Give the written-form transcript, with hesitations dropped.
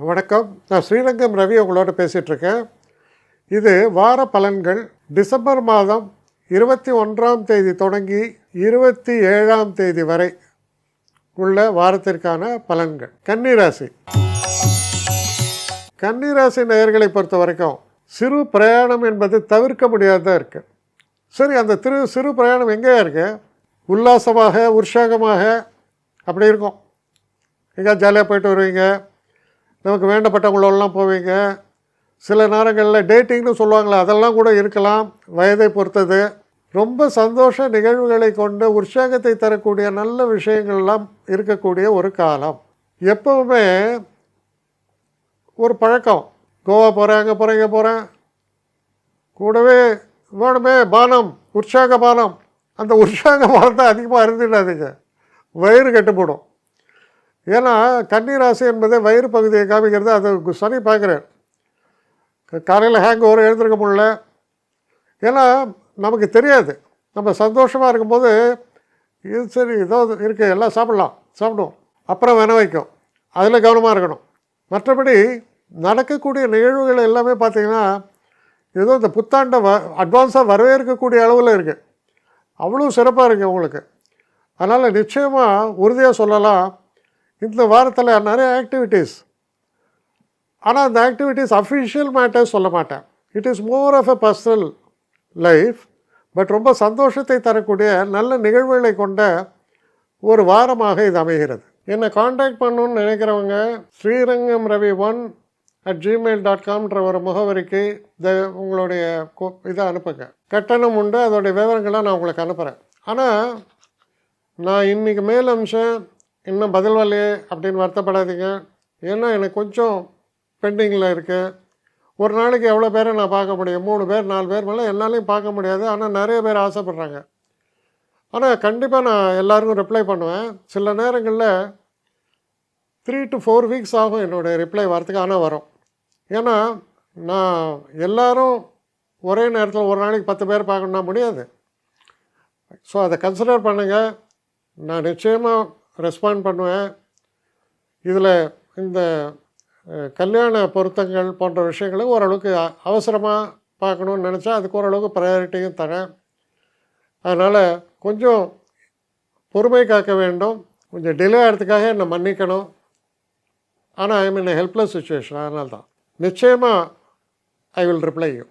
வணக்கம். நான் ஸ்ரீரங்கம் ரவி உங்களோட பேசிகிட்ருக்கேன். இது வார பலன்கள். டிசம்பர் மாதம் 21ஆம் தேதி தொடங்கி 27ஆம் தேதி வரை உள்ள வாரத்திற்கான பலன்கள். கன்னிராசி. கன்னிராசி நேயர்களை பொறுத்த வரைக்கும் சிறு பிரயாணம் என்பது தவிர்க்க முடியாததாக இருக்குது. சரி, அந்த சிறு பிரயாணம் எங்கேயா இருக்குது? உல்லாசமாக உற்சாகமாக அப்படி இருக்கும். எங்கேயா ஜாலியாக போயிட்டு வருவீங்க, நமக்கு வேண்டப்பட்டவங்களோடலாம் போவீங்க. சில நேரங்களில் டேட்டிங்னு சொல்லுவாங்களே, அதெல்லாம் கூட இருக்கலாம், வயதை பொறுத்தது. ரொம்ப சந்தோஷ நிகழ்வுகளை கொண்டு உற்சாகத்தை தரக்கூடிய நல்ல விஷயங்கள்லாம் இருக்கக்கூடிய ஒரு காலம். எப்போவுமே ஒரு பழக்கம், கோவா போகிறேன், அங்கே போகிறேன், இங்கே போகிறேன், கூடவே வேணுமே பானம், உற்சாக பானம். அந்த உற்சாக பானத்தை அதிகமாக இருந்துடாதீங்க, வயிறு கட்டுப்படும். ஏன்னா கன்னிராசி என்பதே வயிறு பகுதியை காமிக்கிறது. அது சனி பார்க்குறேன். காலையில் ஹேங் ஓவர் எழுந்திருக்க முடியல. ஏன்னா நமக்கு தெரியாது, நம்ம சந்தோஷமாக இருக்கும்போது இது சரி ஏதோ இருக்குது, எல்லாம் சாப்பிடுவோம், அப்புறம் வின வைக்கும். அதில் கவனமாக இருக்கணும். மற்றபடி நடக்கக்கூடிய நிகழ்வுகள் எல்லாமே பார்த்திங்கன்னா ஏதோ இந்த புத்தாண்டை அட்வான்ஸாக வரவேற்கக்கூடிய அளவில் இருக்குது. அவ்வளோ சிறப்பாக இருக்குது உங்களுக்கு. அதனால் நிச்சயமாக உறுதியாக சொல்லலாம், இந்த வாரத்தில் நிறைய ஆக்டிவிட்டீஸ். ஆனால் அந்த ஆக்டிவிட்டீஸ் அஃபிஷியல் மேட்டர்ஸ் சொல்ல மாட்டேன். It is more of a personal life. But ரொம்ப சந்தோஷத்தை தரக்கூடிய நல்ல நிகழ்வுகளை கொண்ட ஒரு வாரமாக இது அமைகிறது. என்னை காண்டாக்ட் பண்ணணுன்னு நினைக்கிறவங்க ஸ்ரீரங்கம் ரவி 1@gmail.com ஒரு முகவரிக்கு உங்களுடைய இதை அனுப்புங்க. கட்டணம் உண்டு, அதோடைய விவரங்களை நான் உங்களுக்கு அனுப்புகிறேன். ஆனால் நான் இன்றைக்கி மேல் அம்சம் இன்னும் பதில் வரலையே அப்படின்னு வருத்தப்படாதீங்க. ஏன்னா எனக்கு கொஞ்சம் பெண்டிங்கில் இருக்குது. ஒரு நாளைக்கு எவ்வளோ பேரை நான் பார்க்க முடியும்? 3 பேர் 4 பேர் மேலே என்னாலையும் பார்க்க முடியாது. ஆனால் நிறைய பேர் ஆசைப்பட்றாங்க. ஆனால் கண்டிப்பாக நான் எல்லாருக்கும் ரிப்ளை பண்ணுவேன். சில நேரங்களில் 3 to 4 வீக்ஸ் ஆகும் என்னுடைய ரிப்ளை வரத்துக்கு. ஆனால் வரும். ஏன்னா நான் எல்லோரும் ஒரே நேரத்தில் ஒரு நாளைக்கு 10 பேர் பார்க்கணுன்னா முடியாது. ஸோ அதை கன்சிடர் பண்ணுங்கள். நான் நிச்சயமாக ரெஸ்பாண்ட் பண்ணுவேன். இதில் இந்த கல்யாண பொருத்தங்கள் போன்ற விஷயங்களை ஓரளவுக்கு அவசரமாக பார்க்கணுன்னு நினச்சா அதுக்கு ஓரளவுக்கு ப்ரையாரிட்டியும் தரேன். அதனால் கொஞ்சம் பொறுமை காக்க வேண்டும். கொஞ்சம் டிலே ஆகிறதுக்காக என்னை மன்னிக்கணும். ஆனால் ஐ மீன் ஹெல்ப்லெஸ் சுச்சுவேஷன். அதனால தான் நிச்சயமாக ஐ வில் ரிப்ளை யூ.